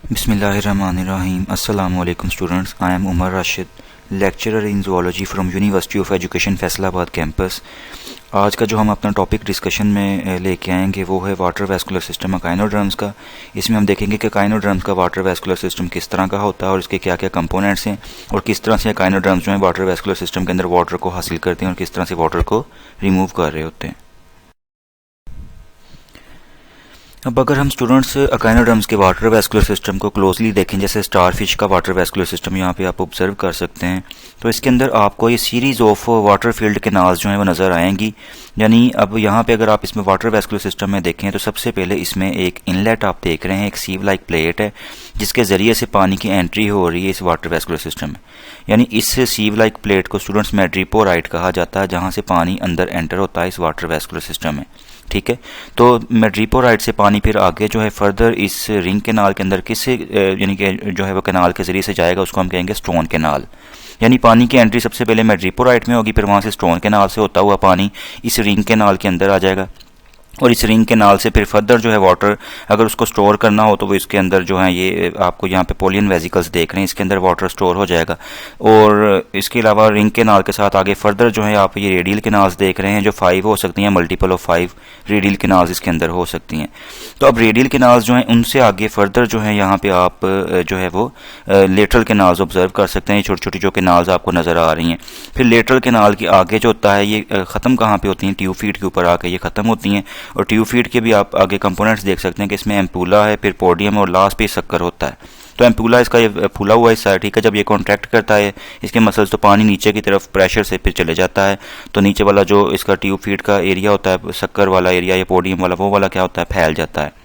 बिस्मिल्लाहिर्रहमानिर्रहीम। अस्सलाम वालेकुम students, I am Umar Rashid, lecturer in zoology from University of Education Faisalabad campus. आज का जो हम अपना टॉपिक डिस्कशन में लेके आएंगे वो है वाटर वैस्कुलर सिस्टम अकाइनोड्रम्स का। इसमें हम देखेंगे कि अकाइनोड्रम्स का वाटर वैस्कुलर सिस्टम किस तरह का होता है और इसके क्या क्या कंपोनेंट्स हैं और किस तरह से अकाइनोड्रम्स जो है वाटर वैस्कुलर सिस्टम के अंदर वाटर को हासिल करते हैं और किस तरह से वाटर को रिमूव कर रहे होते हैं। अब अगर हम स्टूडेंट्स अकाइनोड्रम्स के वाटर वैस्कुलर सिस्टम को क्लोजली देखें, जैसे स्टार फिश का वाटर वैस्कुलर सिस्टम यहाँ पे आप ऑब्जर्व कर सकते हैं, तो इसके अंदर आपको ये series of water field canals जो हैं वो नज़र आएंगी। यानी अब यहाँ पे अगर आप इसमें वाटर वैस्कुलर सिस्टम में देखें तो सबसे पहले इसमें एक इनलेट आप देख रहे हैं, एक सीव लाइक प्लेट है जिसके ज़रिए से पानी की एंट्री हो रही है इस वाटर वैस्कुलर सिस्टम में। यानी इस सीव लाइक प्लेट को स्टूडेंट्स मैड्रीपोराइट कहा जाता है, जहाँ से पानी अंदर एंटर होता है इस वाटर वैस्कुलर सिस्टम में। ठीक है, तो मैड्रीपोराइट से पानी फिर आगे जो है फर्दर इस रिंग कैनाल के अंदर किससे यानी कि जो है वो कैनाल के ज़रिए से जाएगा, उसको हम कहेंगे स्टोन कैनाल। यानी पानी की एंट्री सबसे पहले मैड्रीपोराइट में होगी, फिर वहाँ से स्टोन कैनाल से होता हुआ पानी इस रिंग कैनाल के अंदर आ जाएगा और इस रिंग कैनाल से फिर फर्दर जो है वाटर अगर उसको स्टोर करना हो तो वो इसके अंदर जो है ये आपको यहाँ पे पोलियन वेजिकल्स देख रहे हैं, इसके अंदर वाटर स्टोर हो जाएगा। और इसके अलावा रिंग कैनाल के साथ आगे फर्दर जो है आप ये रेडियल कैनाल्स देख रहे हैं जो 5 हो सकती हैं, मल्टीपल ऑफ 5 रेडियल कैनाल्स इसके अंदर हो सकती हैं। तो अब रेडियल कैनाल्स जो हैं उनसे आगे फर्दर जो है यहाँ पे आप जो है वो लेटरल कैनाल्स ऑब्जर्व कर सकते हैं, छोटी छोटी जो कैनाल्स आपको नज़र आ रही हैं। फिर लेटरल कैनाल के आगे जो होता है ये ख़त्म कहाँ पे होती हैं, ट्यूब फीट के ऊपर आके ये ख़त्म होती हैं। और ट्यूब फीड के भी आप आगे कंपोनेंट्स देख सकते हैं कि इसमें एम्पूला है, फिर पोडियम और लास्ट पे शक्कर होता है। तो एम्पूला इसका ये फूला हुआ हिस्सा है, ठीक है। जब ये कॉन्ट्रैक्ट करता है इसके मसल्स तो पानी नीचे की तरफ प्रेशर से फिर चले जाता है, तो नीचे वाला जो इसका ट्यूब फीड का एरिया होता है, शक्कर वाला एरिया या पोडियम वाला, वो वाला क्या होता है, फैल जाता है।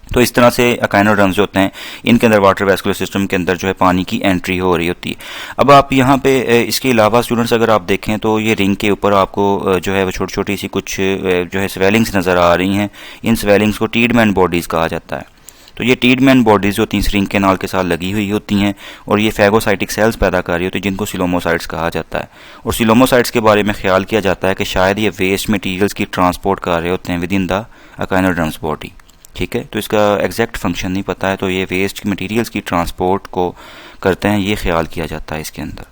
तो इस तरह से अकाइनोड्रम्स जो होते हैं इनके अंदर वाटर वैस्कुलर सिस्टम के अंदर जो है पानी की एंट्री हो रही होती है। अब आप यहाँ पे इसके अलावा स्टूडेंट्स अगर आप देखें तो ये रिंग के ऊपर आपको जो है वो छोटी छोटी सी कुछ जो है स्वेलिंग्स नज़र आ रही हैं। इन स्वेलिंग्स को टीडमैन बॉडीज़ कहा जाता है। तो ये टीडमैन बॉडीज़ जो 3 रिंग कैनाल के साथ लगी हुई होती हैं और ये फैगोसाइटिक सेल्स पैदा कर रही होती है जिनको सिलोमोसाइट्स कहा जाता है। और सिलोमोसाइट्स के बारे में ख्याल किया जाता है कि शायद ये वेस्ट मटीरियल्स की ट्रांसपोर्ट कर रहे होते हैं विद इन द अकाइनोड्रम्स बॉडी। ठीक है, तो इसका एग्जैक्ट फंक्शन नहीं पता है, तो ये वेस्ट मटेरियल्स की ट्रांसपोर्ट को करते हैं, ये ख्याल किया जाता है इसके अंदर।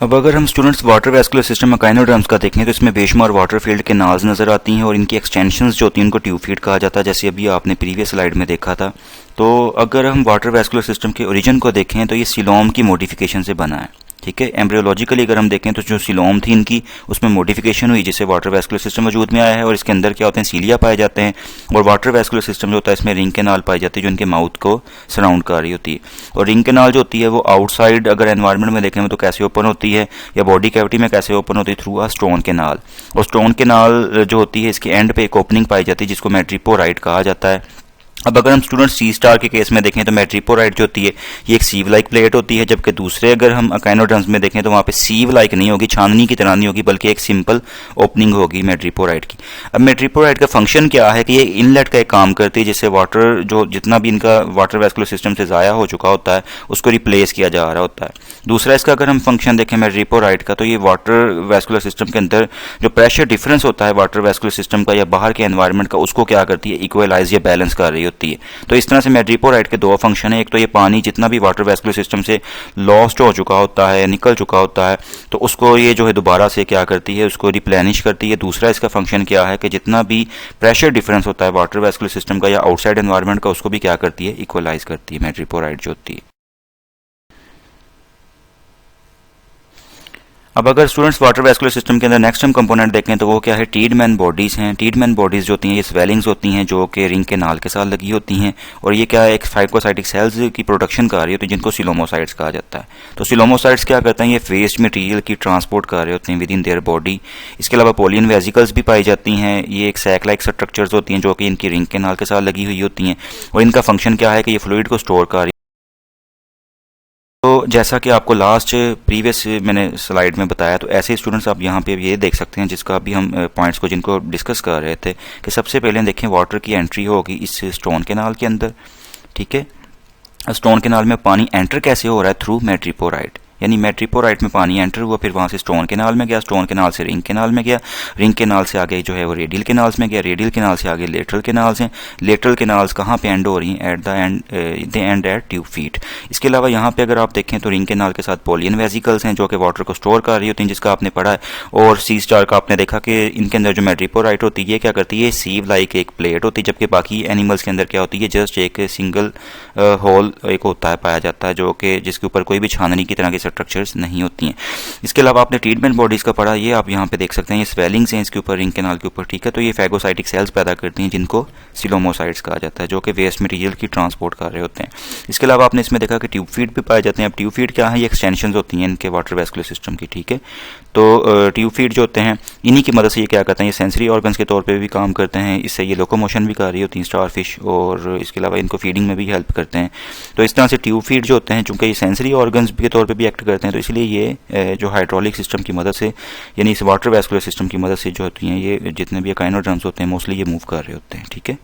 अब अगर हम स्टूडेंट्स वाटर वैस्कुलर सिस्टम अकाइनोड्रम्स का देखें तो इसमें बेशुमार वाटर फील्ड के नाल्स नज़र आती हैं और इनकी एक्सटेंशंस जो होती हैं उनको ट्यूब फीड कहा जाता है, जैसे अभी आपने प्रीवियस स्लाइड में देखा था। तो अगर हम वाटर वैस्कुलर सिस्टम के ओरिजिन को देखें तो ये सिलोम की मॉडिफिकेशन से बना है। ठीक है, एम्ब्रियोलॉजिकली अगर हम देखें तो जो सिलोम थी इनकी उसमें मॉडिफिकेशन हुई जिससे वाटर वैस्कुलर सिस्टम वजूद में आया है और इसके अंदर क्या होते हैं, सीलिया पाए जाते हैं। और वाटर वैस्कुलर सिस्टम जो होता है इसमें रिंग कैनाल पाई जाती है जो इनके माउथ को सराउंड कर रही होती है। और रिंग कैनाल जो होती है वो आउटसाइड अगर एनवायरनमेंट में देखें तो कैसे ओपन होती है या बॉडी कैविटी में कैसे ओपन होती है, थ्रू अ स्टोन कैनाल। और स्टोन कैनाल जो होती है इसके एंड पे एक ओपनिंग पाई जाती है जिसको मैड्रीपोराइट कहा जाता है। अब अगर हम स्टूडेंट सी स्टार के केस में देखें तो मैड्रीपोराइट जो होती है ये एक सीव लाइक प्लेट होती है, जबकि दूसरे अगर हम अकाइनोड्रम्स में देखें तो वहाँ पे सीव लाइक नहीं होगी, छाननी की तरह नहीं होगी, बल्कि एक सिंपल ओपनिंग होगी मैड्रीपोराइट की। अब मैड्रीपोराइट का फंक्शन क्या है कि ये इनलेट का एक काम करती है जिससे वाटर जो जितना भी इनका वाटर वैस्कुलर सिस्टम से ज़ाया हो चुका होता है उसको रिप्लेस किया जा रहा होता है। दूसरा इसका अगर हम फंक्शन देखें मैड्रीपोराइट का तो ये वाटर वैस्कुलर सिस्टम के अंदर जो प्रेशर डिफरेंस होता है वाटर वैस्कुलर सिस्टम का या बाहर के एनवायरनमेंट का उसको क्या करती है, इक्वलाइज या बैलेंस कर रही होती है। तो इस तरह से मैड्रीपोराइट के 2 फंक्शन है, एक तो ये पानी जितना भी वाटर वैस्कुलर सिस्टम से लॉस्ट हो चुका होता है, निकल चुका होता है, तो उसको ये जो है दोबारा से क्या करती है, उसको रिप्लेनिश करती है। दूसरा इसका फंक्शन क्या है कि जितना भी प्रेशर डिफरेंस होता है वाटर वैस्कुलर सिस्टम का या आउटसाइड एनवायरनमेंट का उसको भी क्या करती है, इक्वलाइज करती है मैड्रीपोराइट जो होती है। अब अगर स्टूडेंट्स वाटर वैस्कुलर सिस्टम के अंदर नेक्स्ट हम कंपोनेंट देखें तो वो क्या है, टीडमैन बॉडीज़ हैं। टीडमैन बॉडीज़ जो होती हैं ये स्वेलिंग्स होती हैं जो कि रिंग कैनाल के साथ लगी होती हैं और ये क्या है, एक फाइकोसाइटिक सेल्स की प्रोडक्शन कर रही होती है जिनको सिलोमोसाइट्स कहा जाता है। तो सिलोमोसाइट्स क्या करते हैं, ये वेस्ट मटेरियल की ट्रांसपोर्ट कर रहे होते हैं विद इन देयर बॉडी। इसके अलावा पोलियन वेजिकल्स भी पाई जाती हैं, ये एक सैक लाइक स्ट्रक्चर्स होती हैं जो कि इनकी रिंग कैनाल के साथ लगी हुई होती हैं और इनका फंक्शन क्या है कि ये फ्लूइड को स्टोर कर रही। तो जैसा कि आपको लास्ट प्रीवियस मैंने स्लाइड में बताया, तो ऐसे स्टूडेंट्स आप यहाँ पे ये देख सकते हैं जिसका अभी हम पॉइंट्स को जिनको डिस्कस कर रहे थे कि सबसे पहले देखें वाटर की एंट्री होगी इस स्टोन कैनाल के अंदर। ठीक है, स्टोन कैनाल में पानी एंटर कैसे हो रहा है, थ्रू मैड्रीपोराइट। यानी मेट्रिपोराइट में पानी एंटर हुआ, फिर वहाँ से स्टोन कैनाल में गया, स्टोन कैनाल से रिंग कैनाल में गया, रिंग कैनाल से आगे जो है वो रेडियल कैनाल्स में गया, रेडियल कैनाल से आगे लेटरल कैनाल्स हैं। लेटरल कैनाल्स कहाँ पे एंड हो रही हैं? At the end, they end at tube feet. इसके अलावा यहाँ पे अगर आप देखें तो रिंग कैनाल के साथ पोलियन वेसिकल्स हैं जो कि वाटर को स्टोर कर रही होती हैं, जिसका आपने पढ़ा है। और सी स्टार का आपने देखा कि इनके अंदर जो मेट्रिपोराइट होती है क्या करती है? सीव लाइक एक प्लेट होती है, जबकि बाकी एनिमल्स के अंदर क्या होती है? जस्ट एक सिंगल होल एक होता है, पाया जाता है, जो कि जिसके ऊपर कोई भी छाननी की तरह की स्ट्रक्चर्स नहीं होती हैं। इसके अलावा आपने ट्रीटमेंट बॉडीज का पढ़ा, ये आप यहाँ पे देख सकते हैं, ये स्वेलिंग्स हैं इसके ऊपर, रिंग कैनाल के ऊपर, ठीक है। तो ये फैगोसाइटिक सेल्स पैदा करती हैं जिनको सिलोमोसाइट्स कहा जाता है, जो कि वेस्ट मटेरियल की ट्रांसपोर्ट कर रहे होते हैं। इसके अलावा आपने इसमें देखा कि ट्यूब फीट भी पाए जाते हैं। अब ट्यूब फीट क्या है? ये एक्सटेंशन होती हैं इनके वाटर वेस्कुलर सिस्टम की, ठीक है। तो ट्यूब फीट जो होते हैं इन्हीं की मदद से ये क्या करते हैं? ये सेंसरी ऑर्गन्स के तौर पे भी काम करते हैं, इससे ये लोकोमोशन भी कर रही होती हैं स्टार फिश, और इसके अलावा इनको फीडिंग में भी हेल्प करते हैं। तो इस तरह से ट्यूब फीट जो होते हैं, चूंकि ये सेंसरी ऑर्गन्स के तौर पे भी एक्ट करते हैं, तो इसलिए ये जो हाइड्रोलिक सिस्टम की मदद से, यानी इस वाटर वेस्कुलर सिस्टम की मदद से जो होती हैं, ये जितने भी एकाइनोड्रम्स होते हैं मोस्टली ये मूव कर रहे होते हैं, ठीक है।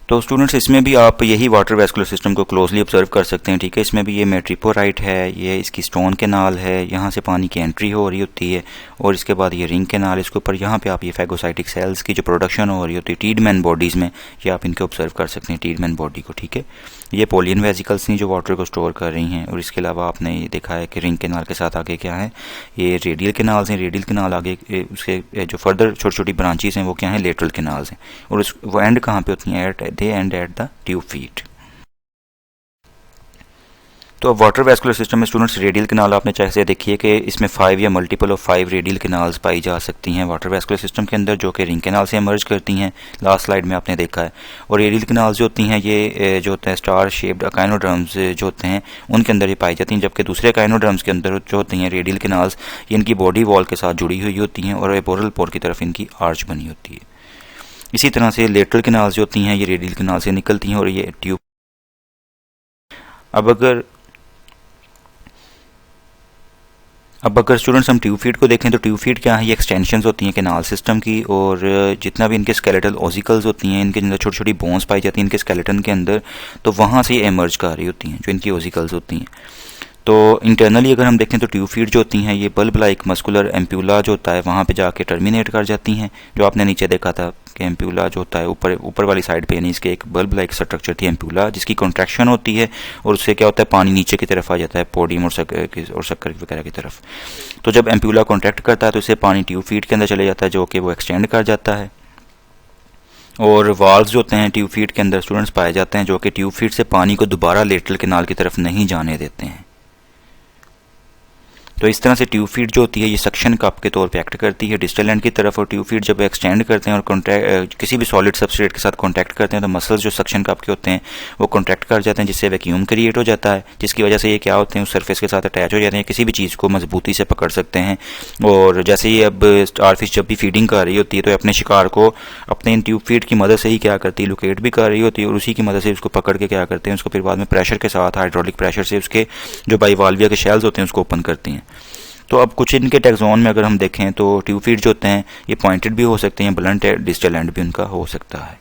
तो स्टूडेंट्स इसमें भी आप यही वाटर वेस्कुलर सिस्टम को क्लोजली ऑब्जर्व कर सकते हैं, ठीक है। इसमें भी ये मेट्रिपोराइट है, ये इसकी स्टोन कैनाल है, यहाँ से पानी की एंट्री हो रही होती है, और इसके बाद ये रिंग कैनाल, इसके ऊपर यहाँ पे आप ये फैगोसाइटिक सेल्स की जो प्रोडक्शन हो रही होती है टीडमैन बॉडीज़ में, ये आप इनके ऑब्जर्व कर सकते हैं टीडमैन बॉडी को, ठीक है। ये पोलियन वेसिकल्स नहीं जो वाटर को स्टोर कर रही हैं। और इसके अलावा आपने ये देखा है कि रिंग कैनाल के साथ आगे क्या है? ये रेडियल कैनाल्स हैं। रेडियल कैनाल आगे उसके जो फर्दर छोटी छोटी ब्रांचेस हैं वो क्या हैं? लेटरल कैनाल्स हैं। और वो एंड कहाँ पे होती हैं? At they end at the tube feet. तो अब वाटर वेस्कुलर सिस्टम में स्टूडेंट्स रेडियल कैनाल आपने चाहे से देखिए कि इसमें 5 या मल्टीपल ऑफ 5 रेडियल कैनाल्स पाई जा सकती हैं वाटर वेस्कुलर सिस्टम के अंदर, जो कि रिंग कैनाल से इमर्ज करती हैं, लास्ट स्लाइड में आपने देखा है। और रेडियल कैनाल्स जो होती हैं ये जो होते हैं स्टार शेप्ड अकाइनोड्रम्स जो होते हैं उनके अंदर ये पाई जाती हैं, जबकि दूसरे अकाइनोड्रम्स के अंदर जो होती हैं रेडियल कैनाल्स, ये इनकी बॉडी वॉल के साथ जुड़ी हुई होती हैं और एपोरल पोर की तरफ इनकी आर्च बनी होती है। इसी तरह से लेटरल कैनाल्स जो होती हैं ये रेडियल कैनाल से निकलती हैं और ये ट्यूब। अब अगर स्टूडेंट्स हम ट्यूब फीट को देखें तो ट्यूब फीट क्या है? ये एक्सटेंशंस होती हैं कैनाल सिस्टम की, और जितना भी इनके स्केलेटल ऑसिकल्स होती हैं, इनके अंदर छोटी छोटी बोन्स पाई जाती हैं इनके स्केलेटन के अंदर, तो वहाँ से ये एमर्ज कर रही होती हैं जो इनकी ऑसिकल्स होती हैं। तो इंटरनली अगर हम देखें तो ट्यूब फीट जो होती हैं ये बल्ब लाइक मस्कुलर एम्प्यूला जो होता है वहाँ पे जाके टर्मिनेट कर जाती हैं, जो आपने नीचे देखा था कि एम्प्यूला जो होता है ऊपर वाली साइड पे, यानी इसके एक बल्ब लाइक स्ट्रक्चर थी एम्प्यूला, जिसकी कॉन्ट्रैक्शन होती है और उससे क्या होता है? पानी नीचे की तरफ आ जाता है पोडियम और शक्कर वगैरह की तरफ। तो जब एम्प्यूला कॉन्ट्रैक्ट करता है तो इससे पानी ट्यूब फीट के अंदर चले जाता है, जो कि वो एक्सटेंड कर जाता है। और वाल्व्स जो होते हैं ट्यूब फीट के अंदर स्टूडेंट्स पाए जाते हैं, जो कि ट्यूब फीट से पानी को दोबारा लेटरल कैनाल की तरफ नहीं जाने देते हैं। तो इस तरह से ट्यूब फीट जो होती है ये सक्शन कप के तौर पे एक्ट करती है डिस्टल एंड की तरफ, और ट्यूब फीट जब एक्सटेंड करते हैं और किसी भी सॉलिड सबस्ट्रेट के साथ कॉन्टैक्ट करते हैं तो मसल्स जो सक्शन कप के होते हैं वो कॉन्टैक्ट कर जाते हैं, जिससे वैक्यूम क्रिएट हो जाता है, जिसकी वजह से ये क्या होते हैं? उस सरफेस के साथ अटैच हो जाते हैं, किसी भी चीज़ को मजबूती से पकड़ सकते हैं। और जैसे ही अब स्टारफिश जब भी फीडिंग कर रही होती है तो अपने शिकार को अपने इन ट्यूब फीट की मदद से ही क्या करती है? लोकेट भी कर रही होती है, और उसी की मदद से उसको पकड़ के क्या करते हैं? उसको फिर बाद में प्रेशर के साथ, हाइड्रोलिक प्रेशर से उसके जो बाइवाल्विया के शेल्स होते हैं उसको ओपन करती हैं। तो अब कुछ इनके टैक्सोन में अगर हम देखें तो ट्यूब फीट जो होते हैं ये पॉइंटेड भी हो सकते हैं, ब्लंट डिस्टल एंड भी उनका हो सकता है।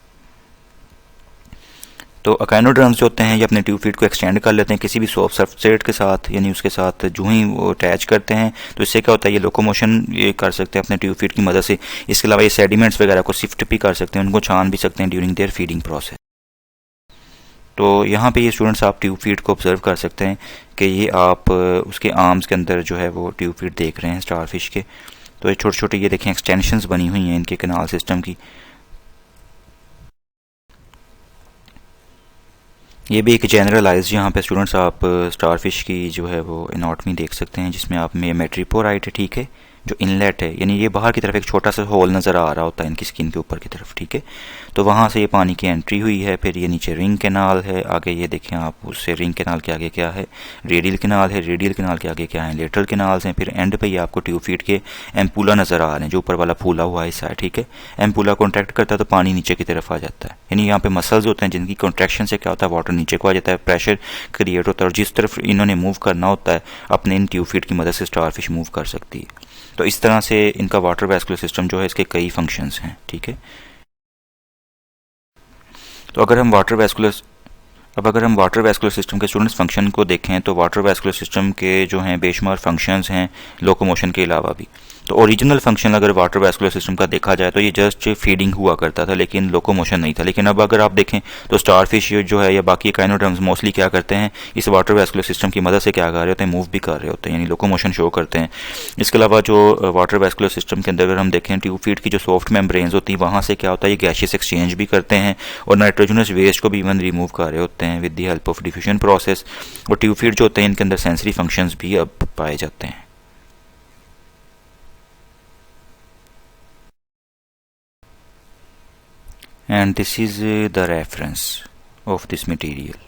तो अकाइनोड्रम्स जो होते हैं ये अपने ट्यूब फीट को एक्सटेंड कर लेते हैं किसी भी सॉफ्ट सबस्ट्रेट के साथ, यानी उसके साथ जो ही वो अटैच करते हैं तो इससे क्या होता है? ये लोकोमोशन ये कर सकते हैं अपने ट्यूब फीट की मदद से। इसके अलावा ये सेडिमेंट्स वगैरह को शिफ्ट भी कर सकते हैं, उनको छान भी सकते हैं ड्यूरिंग देयर फीडिंग प्रोसेस। तो यहाँ पे ये स्टूडेंट्स आप ट्यूब फीट को ऑब्जर्व कर सकते हैं कि ये आप उसके आर्म्स के अंदर जो है वो ट्यूब फीट देख रहे हैं स्टारफिश के। तो ये छोटे छोटे ये देखें एक्सटेंशंस बनी हुई हैं इनके कैनाल सिस्टम की। ये भी एक जनरलाइज यहाँ पे स्टूडेंट्स आप स्टारफिश की जो है वो एनाटॉमी देख सकते हैं, जिसमें आप में मेट्रिपोराइट है, ठीक है, जो इनलेट है, यानी ये बाहर की तरफ एक छोटा सा होल नज़र आ रहा होता है इनकी स्किन के ऊपर की तरफ, ठीक है। तो वहाँ से ये पानी की एंट्री हुई है, फिर ये नीचे रिंग कैनाल है, आगे ये देखें आप, उससे रिंग कैनाल के आगे क्या है? रेडियल कैनाल है, रेडियल कैनाल के आगे क्या है? लेटरल कैनाल्स हैं, फिर एंड पे ये आपको ट्यूब फीट के एम्पूला नज़र आ रहे हैं, जो ऊपर वाला फूला हुआ हिस्सा है, ठीक है। एम्पूला कॉन्ट्रैक्ट करता है तो पानी नीचे की तरफ आ जाता है, यानी यहाँ पे मसल्स होते हैं जिनकी कॉन्ट्रैक्शन से क्या होता है? वाटर नीचे को आ जाता है, प्रेशर क्रिएट होता है, और जिस तरफ इन्होंने मूव करना होता है अपने इन ट्यूब फीट की मदद से स्टारफिश मूव कर सकती है। तो इस तरह से इनका वाटर वेस्कुलर सिस्टम जो है इसके कई फंक्शंस हैं, ठीक है। तो अगर हम अब अगर हम वाटर वैस्कुलर सिस्टम के स्टूडेंट्स फंक्शन को देखें तो वाटर वैस्कुलर सिस्टम के जो हैं बेशुमार फंक्शंस हैं लोकोमोशन के अलावा भी। तो ओरिजिनल फंक्शन अगर वाटर वैस्कुलर सिस्टम का देखा जाए तो ये जस्ट फीडिंग हुआ करता था, लेकिन लोकोमोशन नहीं था। लेकिन अब अगर आप देखें तो स्टारफिश जो है या बाकी एकाइनोडर्म्स मोस्टली क्या करते हैं, इस वाटर वैस्कुलर सिस्टम की मदद से क्या कर रहे होते हैं, मूव भी कर रहे होते हैं, यानी लोकोमोशन शो करते हैं। इसके अलावा जो वाटर वैस्कुलर सिस्टम के अंदर अगर हम देखें ट्यूब फीड की जो सॉफ्ट मेम्ब्रेन्स होती हैं, वहाँ से क्या होता है, ये गैशियस एक्सचेंज भी करते हैं और नाइट्रोजनस वेस्ट को भी इवन रिमूव कर रहे होते हैं with the help of diffusion process. और ट्यूब फीड जो होते हैं इनके अंदर सेंसरी फंक्शंस भी अब पाए जाते हैं। And this is the reference of this material.